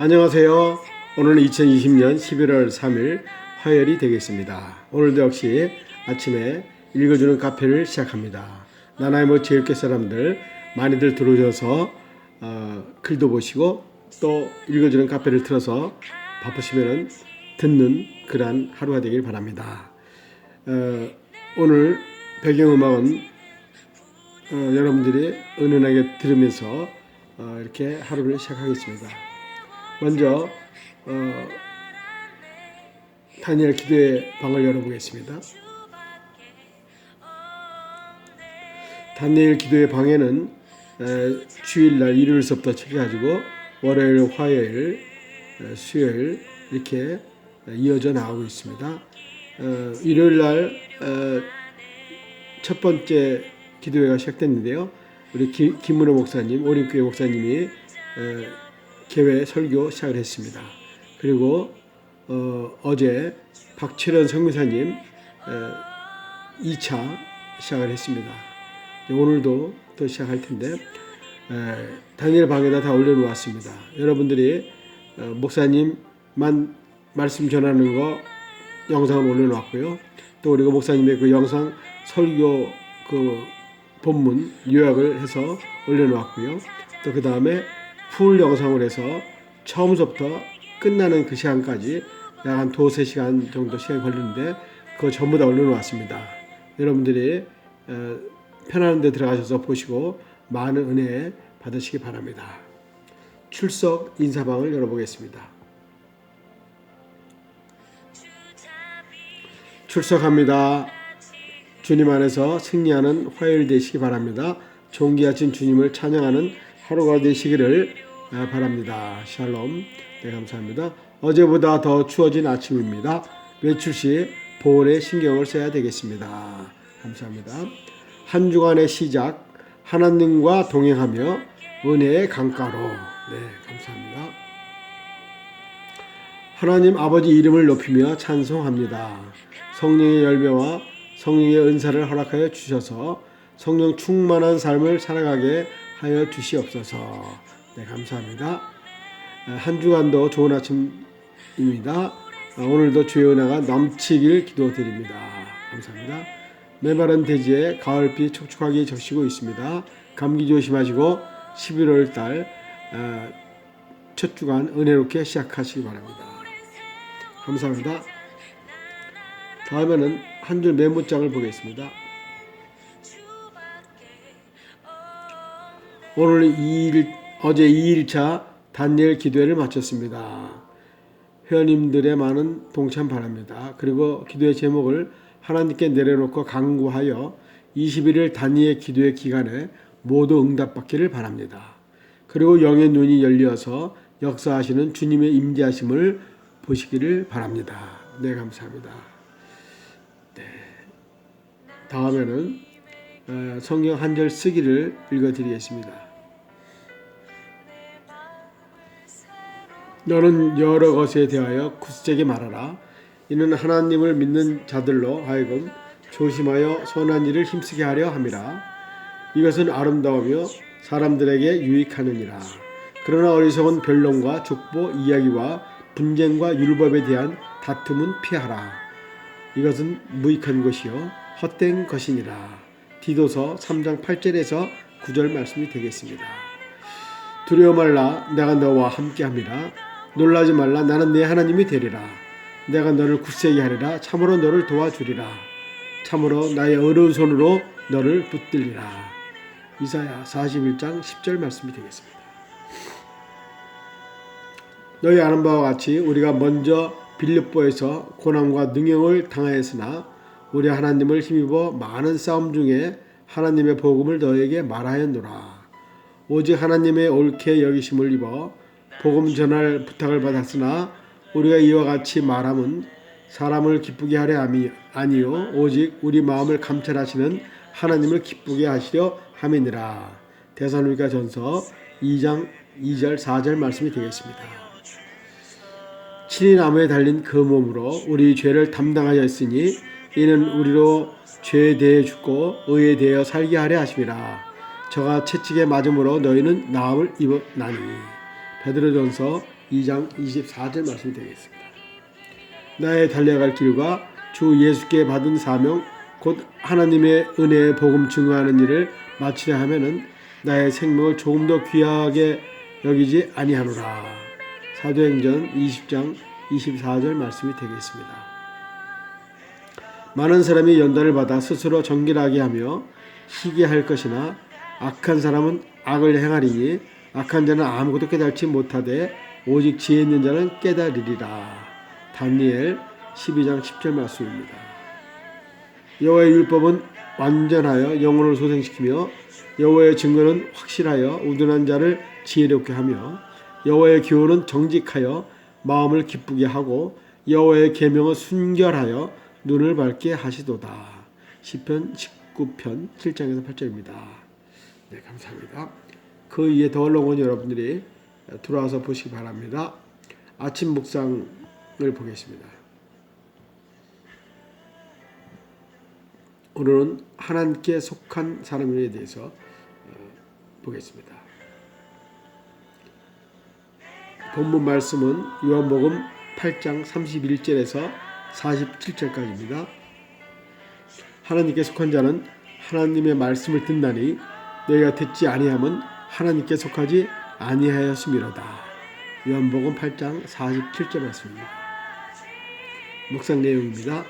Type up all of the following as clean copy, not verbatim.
안녕하세요. 오늘은 2020년 11월 3일 화요일이 되겠습니다. 오늘도 역시 아침에 읽어주는 카페를 시작합니다. 나나이모 제일교 사람들 많이들 들어오셔서 글도 보시고 또 읽어주는 카페를 틀어서 바쁘시면 듣는 그런 하루가 되길 바랍니다. 오늘 배경음악은 여러분들이 은은하게 들으면서 이렇게 하루를 시작하겠습니다. 먼저 다니엘 기도의 방을 열어보겠습니다. 다니엘 기도의 방에는 주일날 일요일서부터 시작해가지고 월요일, 화요일, 수요일 이렇게 이어져 나오고 있습니다. 일요일날 첫 번째 기도회가 시작됐는데요. 우리 김문호 목사님, 오림교회 목사님이 개회 설교 시작을 했습니다. 그리고 어제 박철현 선교사님 2차 시작을 했습니다. 오늘도 또 시작할 텐데 다니엘 방에다 다 올려놓았습니다. 여러분들이 목사님만 말씀 전하는 거 영상을 올려놓았고요. 또 우리가 목사님의 그 영상 설교 그 본문 요약을 해서 올려놓았고요. 또 그 다음에 풀 영상을 해서 처음부터 끝나는 그 시간까지 약 한 2-3시간 정도 시간이 걸리는데 그거 전부 다 올려놓았습니다. 여러분들이 편안한 데 들어가셔서 보시고 많은 은혜 받으시기 바랍니다. 출석 인사방을 열어보겠습니다. 출석합니다. 주님 안에서 승리하는 화요일 되시기 바랍니다. 존귀하신 주님을 찬양하는 하루가 되시기를 바랍니다. 샬롬. 네, 감사합니다. 어제보다 더 추워진 아침입니다. 외출 시 보온에 신경을 써야 되겠습니다. 감사합니다. 한 주간의 시작, 하나님과 동행하며 은혜의 강가로. 네, 감사합니다. 하나님 아버지 이름을 높이며 찬송합니다. 성령의 열매와 성령의 은사를 허락하여 주셔서 성령 충만한 삶을 살아가게 하여 주시옵소서. 네, 감사합니다. 한 주간도 좋은 아침입니다. 오늘도 주의 은혜가 넘치길 기도드립니다. 감사합니다. 메마른 대지에 가을비 촉촉하게 적시고 있습니다. 감기 조심하시고 11월 달 첫 주간 은혜롭게 시작하시기 바랍니다. 감사합니다. 다음에는 한 줄 메모장을 보겠습니다. 오늘 어제 2일차 다니엘 기도회를 마쳤습니다. 회원님들의 많은 동참 바랍니다. 그리고 기도의 제목을 하나님께 내려놓고 간구하여 21일 다니엘 기도회 기간에 모두 응답받기를 바랍니다. 그리고 영의 눈이 열려서 역사하시는 주님의 임재하심을 보시기를 바랍니다. 네, 감사합니다. 네. 다음에는 성경 한 절 쓰기를 읽어드리겠습니다. 너는 여러 것에 대하여 굳세게 말하라. 이는 하나님을 믿는 자들로 하여금 조심하여 선한 일을 힘쓰게 하려 함이라. 이것은 아름다우며 사람들에게 유익하느니라. 그러나 어리석은 변론과 족보 이야기와 분쟁과 율법에 대한 다툼은 피하라. 이것은 무익한 것이요 헛된 것이니라. 디도서 3장 8절에서 9절 말씀이 되겠습니다. 두려워 말라. 내가 너와 함께함이라. 놀라지 말라. 나는 네 하나님이 되리라. 내가 너를 굳세게 하리라. 참으로 너를 도와주리라. 참으로 나의 어려운 손으로 너를 붙들리라. 이사야 41장 10절 말씀이 되겠습니다. 너희 아는 바와 같이 우리가 먼저 빌립보에서 고난과 능형을 당하였으나 우리 하나님을 힘입어 많은 싸움 중에 하나님의 복음을 너에게 말하였노라. 오직 하나님의 옳게 여기심을 입어 복음 전할 부탁을 받았으나 우리가 이와 같이 말함은 사람을 기쁘게 하려 함이 아니요 오직 우리 마음을 감찰하시는 하나님을 기쁘게 하시려 함이니라. 데살로니가전서 2장 2절 4절 말씀이 되겠습니다. 친히 나무에 달린 그 몸으로 우리 죄를 담당하였으니 이는 우리로 죄에 대해 죽고 의에 대하여 살게 하려 하심이라. 저가 채찍에 맞음으로 너희는 나음을 입었나니. 베드로전서 2장 24절 말씀이 되겠습니다. 나의 달려갈 길과 주 예수께 받은 사명 곧 하나님의 은혜의 복음 증거하는 일을 마치려 하면은 나의 생명을 조금 더 귀하게 여기지 아니하노라. 사도행전 20장 24절 말씀이 되겠습니다. 많은 사람이 연단을 받아 스스로 정결하게 하며 희귀할 것이나 악한 사람은 악을 행하리니 악한 자는 아무것도 깨닫지 못하되 오직 지혜 있는 자는 깨달으리라. 다니엘 12장 10절 말씀입니다. 여호와의 율법은 완전하여 영혼을 소생시키며 여호와의 증거는 확실하여 우둔한 자를 지혜롭게 하며 여호와의 교훈은 정직하여 마음을 기쁘게 하고 여호와의 계명은 순결하여 눈을 밝게 하시도다. 시편 19편 7장에서 8절입니다. 네, 감사합니다. 그 위에 더 올라온 여러분들이 들어와서 보시기 바랍니다. 아침 묵상을 보겠습니다. 오늘은 하나님께 속한 사람에 대해서 보겠습니다. 본문 말씀은 요한복음 8장 31절에서 47절까지입니다. 하나님께 속한 자는 하나님의 말씀을 듣나니 너희가 듣지 아니함은 하나님께 속하지 아니하였음이로다. 요한복음 8장 47절 말씀입니다. 묵상 내용입니다.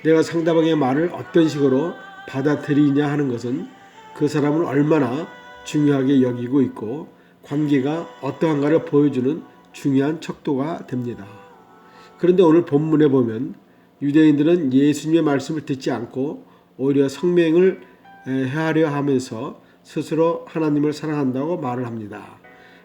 내가 상대방의 말을 어떤 식으로 받아들이냐 하는 것은 그 사람을 얼마나 중요하게 여기고 있고 관계가 어떠한가를 보여주는 중요한 척도가 됩니다. 그런데 오늘 본문에 보면 유대인들은 예수님의 말씀을 듣지 않고 오히려 성맹을 해하려 하면서 스스로 하나님을 사랑한다고 말을 합니다.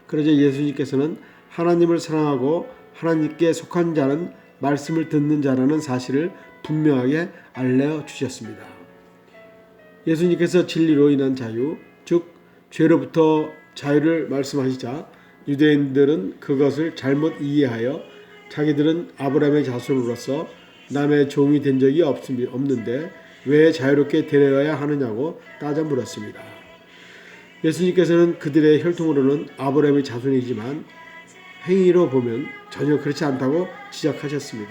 그러자 예수님께서는 하나님을 사랑하고 하나님께 속한 자는 말씀을 듣는 자라는 사실을 분명하게 알려주셨습니다. 예수님께서 진리로 인한 자유, 즉 죄로부터 자유를 말씀하시자 유대인들은 그것을 잘못 이해하여 자기들은 아브라함의 자손으로서 남의 종이 된 적이 없는데 왜 자유롭게 데려가야 하느냐고 따져 물었습니다. 예수님께서는 그들의 혈통으로는 아브라함의 자손이지만 행위로 보면 전혀 그렇지 않다고 지적하셨습니다.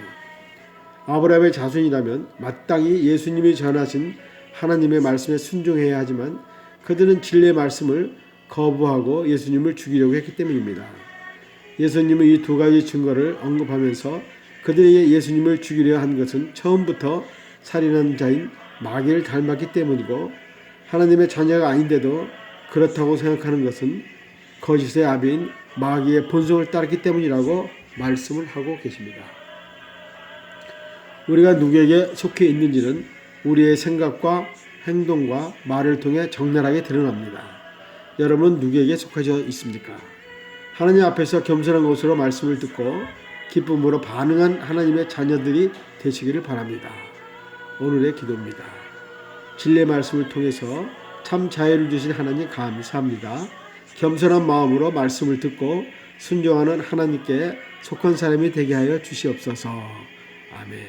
아브라함의 자손이라면 마땅히 예수님이 전하신 하나님의 말씀에 순종해야 하지만 그들은 진리의 말씀을 거부하고 예수님을 죽이려고 했기 때문입니다. 예수님은 이 두 가지 증거를 언급하면서 그들에게 예수님을 죽이려 한 것은 처음부터 살인한 자인 마귀를 닮았기 때문이고 하나님의 자녀가 아닌데도 그렇다고 생각하는 것은 거짓의 아비인 마귀의 본성을 따랐기 때문이라고 말씀을 하고 계십니다. 우리가 누구에게 속해 있는지는 우리의 생각과 행동과 말을 통해 적나라하게 드러납니다. 여러분은 누구에게 속하여 있습니까? 하나님 앞에서 겸손한 것으로 말씀을 듣고 기쁨으로 반응한 하나님의 자녀들이 되시기를 바랍니다. 오늘의 기도입니다. 진리의 말씀을 통해서 참 자유를 주신 하나님 감사합니다. 겸손한 마음으로 말씀을 듣고 순종하는 하나님께 속한 사람이 되게 하여 주시옵소서. 아멘.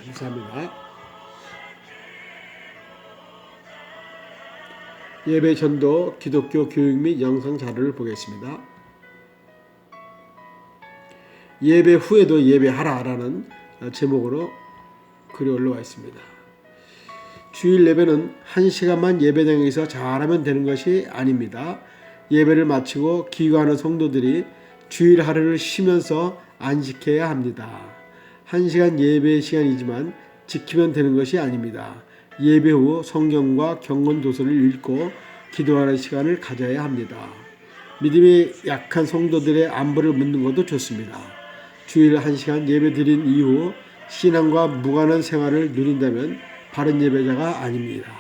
감사합니다. 예배 전도 기독교 교육 및 영상 자료를 보겠습니다. 예배 후에도 예배하라라는 제목으로 글이 올라와 있습니다. 주일 예배는 1시간만 예배당에서 잘하면 되는 것이 아닙니다. 예배를 마치고 기거하는 성도들이 주일 하루를 쉬면서 안식해야 합니다. 1시간 예배 시간이지만 지키면 되는 것이 아닙니다. 예배 후 성경과 경건 도서를 읽고 기도하는 시간을 가져야 합니다. 믿음이 약한 성도들의 안부를 묻는 것도 좋습니다. 주일 1시간 예배 드린 이후 신앙과 무관한 생활을 누린다면 바른 예배자가 아닙니다.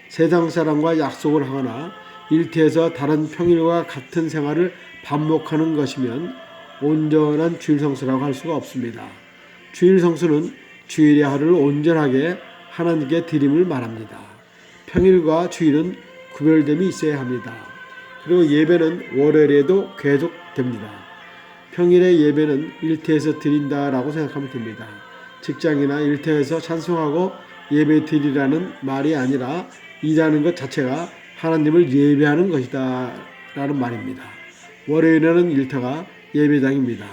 세상 사람과 약속을 하거나 일터에서 다른 평일과 같은 생활을 반복하는 것이면 온전한 주일 성수라고 할 수가 없습니다. 주일 성수는 주일의 하루를 온전하게 하나님께 드림을 말합니다. 평일과 주일은 구별됨이 있어야 합니다. 그리고 예배는 월요일에도 계속됩니다. 평일의 예배는 일터에서 드린다라고 생각하면 됩니다. 직장이나 일터에서 찬송하고 예배 드리라는 말이 아니라 일하는 것 자체가 하나님을 예배하는 것이다 라는 말입니다. 월요일에는 일터가 예배당입니다.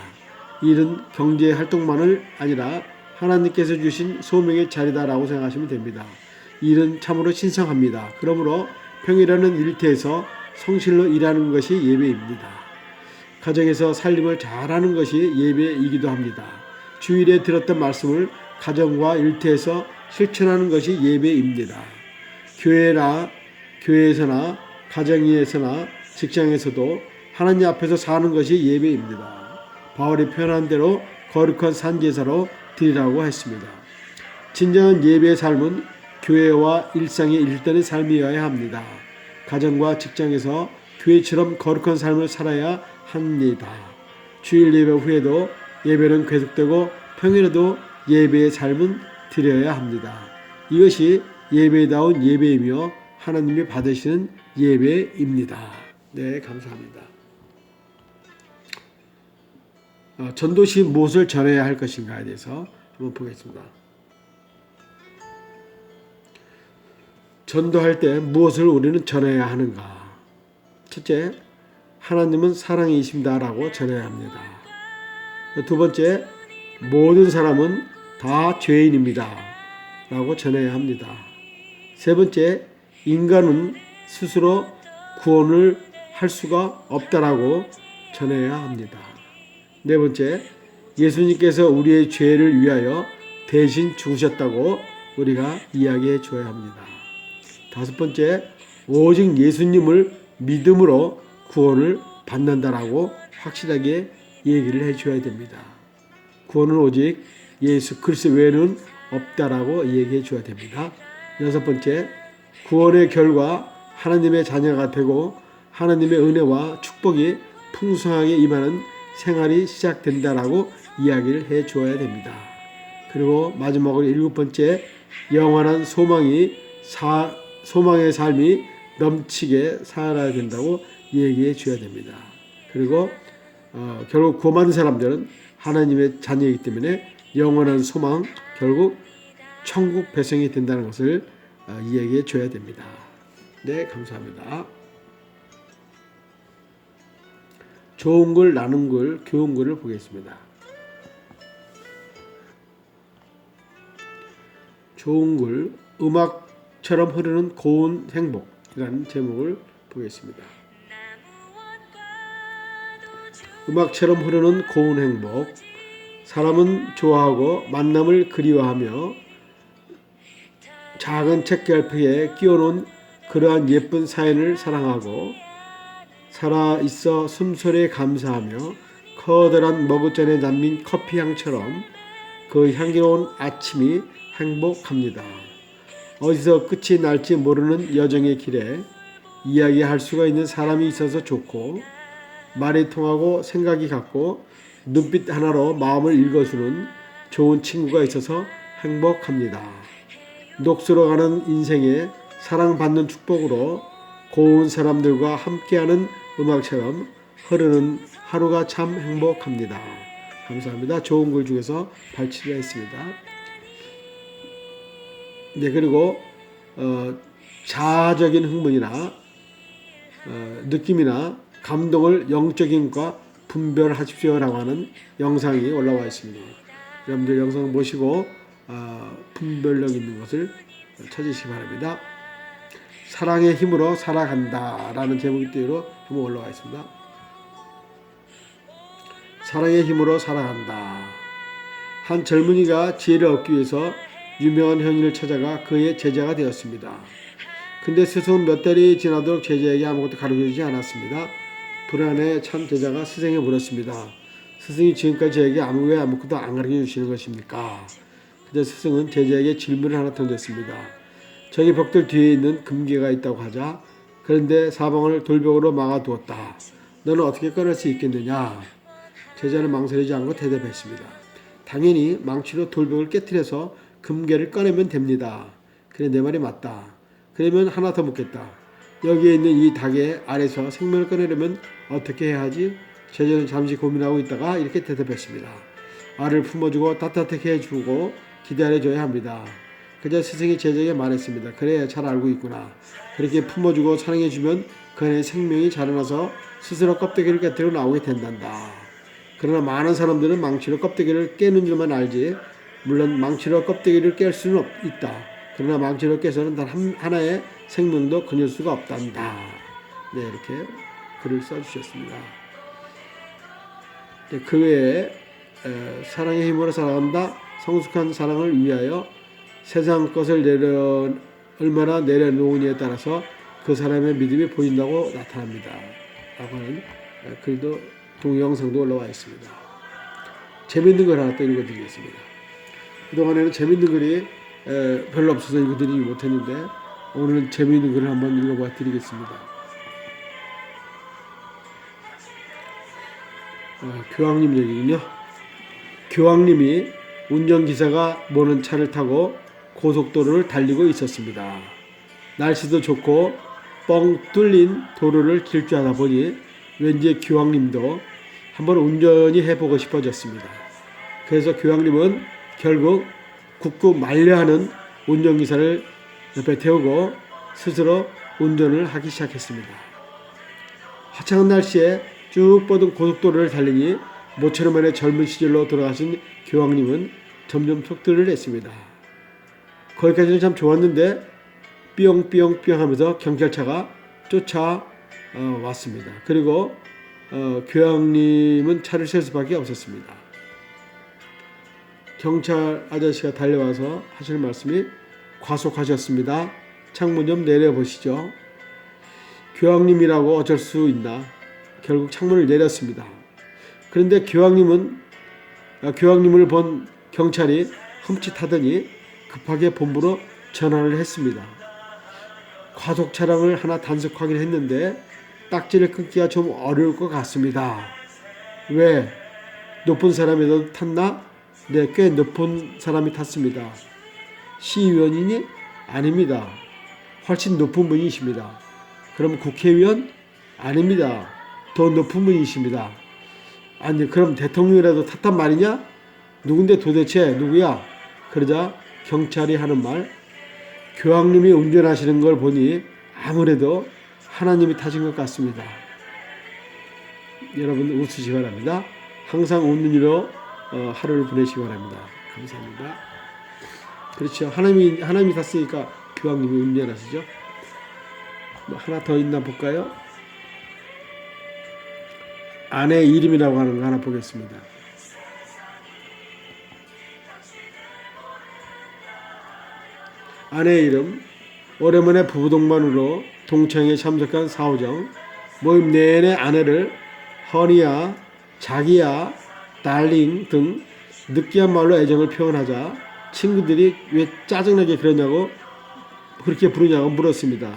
일은 경제 활동만을 아니라 하나님께서 주신 소명의 자리다라고 생각하시면 됩니다. 일은 참으로 신성합니다. 그러므로 평일에는 일터에서 성실로 일하는 것이 예배입니다. 가정에서 살림을 잘하는 것이 예배이기도 합니다. 주일에 들었던 말씀을 가정과 일터에서 실천하는 것이 예배입니다. 교회에서나 가정에서나 직장에서도 하나님 앞에서 사는 것이 예배입니다. 바울이 표현한 대로 거룩한 산제사로 드리라고 했습니다. 진정한 예배의 삶은 교회와 일상에 일단의 삶이어야 합니다. 가정과 직장에서 교회처럼 거룩한 삶을 살아야 합니다. 주일 예배 후에도 예배는 계속되고 평일에도 예배의 삶은 드려야 합니다. 이것이 예배다운 예배이며 하나님이 받으시는 예배입니다. 네, 감사합니다. 전도시 무엇을 전해야 할 것인가에 대해서 한번 보겠습니다. 전도할 때 무엇을 우리는 전해야 하는가? 첫째, 하나님은 사랑이십니다라고 전해야 합니다. 두 번째, 모든 사람은 다 죄인입니다 라고 전해야 합니다. 세 번째, 인간은 스스로 구원을 할 수가 없다라고 전해야 합니다. 네 번째, 예수님께서 우리의 죄를 위하여 대신 죽으셨다고 우리가 이야기해 줘야 합니다. 다섯 번째, 오직 예수님을 믿음으로 구원을 받는다라고 확실하게 얘기를 해줘야 됩니다. 구원은 오직 예수 그리스도 외에는 없다라고 얘기해 줘야 됩니다. 여섯 번째, 구원의 결과 하나님의 자녀가 되고 하나님의 은혜와 축복이 풍성하게 임하는 생활이 시작된다라고 이야기를 해 주어야 됩니다. 그리고 마지막으로 일곱 번째, 영원한 소망의 삶이 넘치게 살아야 된다고 얘기해 줘야 됩니다. 그리고 결국 구원받은 사람들은 하나님의 자녀이기 때문에 영원한 소망, 결국 천국 배송이 된다는 것을 이야기해 줘야 됩니다. 네, 감사합니다. 좋은 글, 나눈 글, 교훈 글을 보겠습니다. 좋은 글, 음악처럼 흐르는 고운 행복이라는 제목을 보겠습니다. 음악처럼 흐르는 고운 행복. 사람은 좋아하고 만남을 그리워하며 작은 책갈피에 끼워놓은 그러한 예쁜 사연을 사랑하고 살아있어 숨소리에 감사하며 커다란 머그잔에 남긴 커피 향처럼 그 향기로운 아침이 행복합니다. 어디서 끝이 날지 모르는 여정의 길에 이야기할 수가 있는 사람이 있어서 좋고 말이 통하고 생각이 같고 눈빛 하나로 마음을 읽어주는 좋은 친구가 있어서 행복합니다. 녹슬어가는 인생에 사랑받는 축복으로 고운 사람들과 함께하는 음악처럼 흐르는 하루가 참 행복합니다. 감사합니다. 좋은 글 중에서 발췌를 했습니다. 네, 그리고 자아적인 흥분이나 느낌이나 감동을 영적인과 분별하십시오라고 하는 영상이 올라와 있습니다. 여러분들 영상 보시고 분별력 있는 것을 찾으시기 바랍니다. 사랑의 힘으로 살아간다 라는 제목대로 한번 올라와 있습니다. 사랑의 힘으로 살아간다. 한 젊은이가 지혜를 얻기 위해서 유명한 현인을 찾아가 그의 제자가 되었습니다. 근데 스승은 몇 달이 지나도록 제자에게 아무것도 가르쳐주지 않았습니다. 불안해 찬 제자가 스승에게 물었습니다. 스승이 지금까지 저에게 왜 아무것도 안 가르쳐 주시는 것입니까? 근데 스승은 제자에게 질문을 하나 던졌습니다. 저기 벽돌 뒤에 있는 금괴가 있다고 하자. 그런데 사방을 돌벽으로 막아두었다. 너는 어떻게 꺼낼 수 있겠느냐? 제자는 망설이지 않고 대답했습니다. 당연히 망치로 돌벽을 깨뜨려서 금괴를 꺼내면 됩니다. 그래, 내 말이 맞다. 그러면 하나 더 묻겠다. 여기에 있는 이 닭의 알에서 생명을 꺼내려면 어떻게 해야 하지? 제자는 잠시 고민하고 있다가 이렇게 대답했습니다. 알을 품어주고 따뜻하게 해주고 기다려줘야 합니다. 그저 스승이 제자에게 말했습니다. 그래, 잘 알고 있구나. 그렇게 품어주고 사랑해주면 그 안에 생명이 자라나서 스스로 껍데기를 깨뜨려 나오게 된단다. 그러나 많은 사람들은 망치로 껍데기를 깨는 줄만 알지, 물론 망치로 껍데기를 깰 수는 있다. 그러나 망치로 깨서는 단 하나의 생명도 거둘 수가 없단다. 네, 이렇게 글을 써주셨습니다. 그 외에 사랑의 힘으로 살아간다. 성숙한 사랑을 위하여 세상 것을 얼마나 내려놓으냐에 따라서 그 사람의 믿음이 보인다고 나타납니다. 라고 하는 글도 동영상도 올라와 있습니다. 재밌는 걸 하나 또 읽어드리겠습니다. 그동안에는 재밌는 글이 별로 없어서 읽어드리지 못했는데 오늘은 재밌는 글을 한번 읽어봐 드리겠습니다. 교황님 얘기군요. 교황님이 운전기사가 모는 차를 타고 고속도로를 달리고 있었습니다. 날씨도 좋고 뻥 뚫린 도로를 질주하다 보니 왠지 교황님도 한번 운전이 해보고 싶어졌습니다. 그래서 교황님은 결국 굳고 만려하는 운전기사를 옆에 태우고 스스로 운전을 하기 시작했습니다. 화창한 날씨에 쭉 뻗은 고속도로를 달리니 모처럼 만의 젊은 시절로 돌아가신 교황님은 점점 속도를 냈습니다. 거기까지는 참 좋았는데 삐용삐용삐용 하면서 경찰차가 쫓아왔습니다. 그리고 교황님은 차를 셀 수밖에 없었습니다. 경찰 아저씨가 달려와서 하시는 말씀이 과속하셨습니다. 창문 좀 내려보시죠. 교황님이라고 어쩔 수 있나. 결국 창문을 내렸습니다. 그런데 교황님을 본 경찰이 흠칫하더니 급하게 본부로 전화를 했습니다. 과속 차량을 하나 단속하긴 했는데 딱지를 끊기가 좀 어려울 것 같습니다. 왜? 높은 사람이라도 탔나? 네, 꽤 높은 사람이 탔습니다. 시의원이니? 아닙니다. 훨씬 높은 분이십니다. 그럼 국회의원? 아닙니다. 더 높은 분이십니다. 아니, 그럼 대통령이라도 탔단 말이냐? 누군데 도대체 누구야? 그러자 경찰이 하는 말, 교황님이 운전하시는 걸 보니 아무래도 하나님이 타신 것 같습니다. 여러분 웃으시기 바랍니다. 항상 웃는 일로 하루를 보내시기 바랍니다. 감사합니다. 그렇죠. 하나님이 탔으니까 교황님이 운전하시죠. 뭐 하나 더 있나 볼까요? 아내 이름이라고 하는 거 하나 보겠습니다. 아내의 이름, 오래만에 부부 동반으로 동창회에 참석한 사오정, 모임 내내 아내를 허니야, 자기야, 달링 등 느끼한 말로 애정을 표현하자 친구들이 왜 짜증나게 그렇게 부르냐고 물었습니다.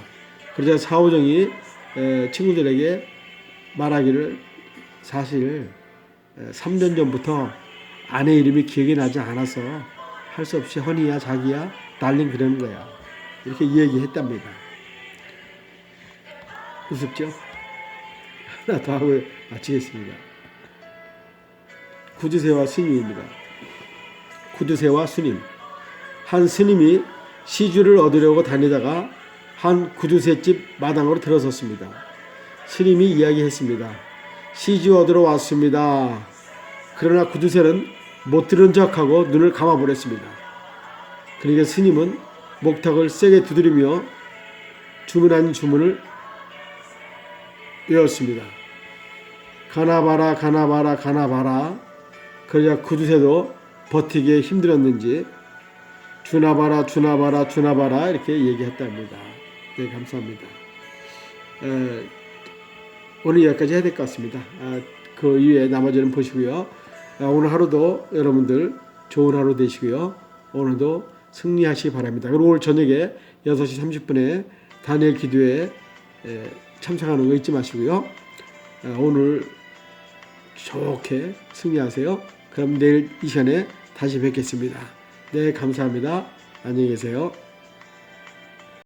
그러자 사오정이 친구들에게 말하기를 사실 3년 전부터 아내 이름이 기억이 나지 않아서 할 수 없이 허니야, 자기야, 달링 그러는 거야. 이렇게 얘기했답니다. 우습죠? 하나 더 하고 마치겠습니다. 구두쇠와 스님입니다. 구두쇠와 스님. 한 스님이 시주를 얻으려고 다니다가 한 구두쇠집 마당으로 들어섰습니다. 스님이 이야기했습니다. 시주 얻으러 왔습니다. 그러나 구두쇠는 못 들은 척하고 눈을 감아버렸습니다. 그러니까 스님은 목탁을 세게 두드리며 주문한 주문을 외웠습니다. 가나봐라 가나봐라 가나봐라. 그러자 구두쇠도 버티기에 힘들었는지 주나봐라 주나봐라 주나봐라 이렇게 얘기했답니다. 네, 감사합니다. 오늘 여기까지 해야 될 것 같습니다. 그 이후에 나머지는 보시고요. 오늘 하루도 여러분들 좋은 하루 되시고요. 오늘도 승리하시기 바랍니다. 그리고 오늘 저녁에 6시 30분에 다니엘 기도에 참석하는 거 잊지 마시고요. 오늘 좋게 승리하세요. 그럼 내일 이 시간에 다시 뵙겠습니다. 네, 감사합니다. 안녕히 계세요.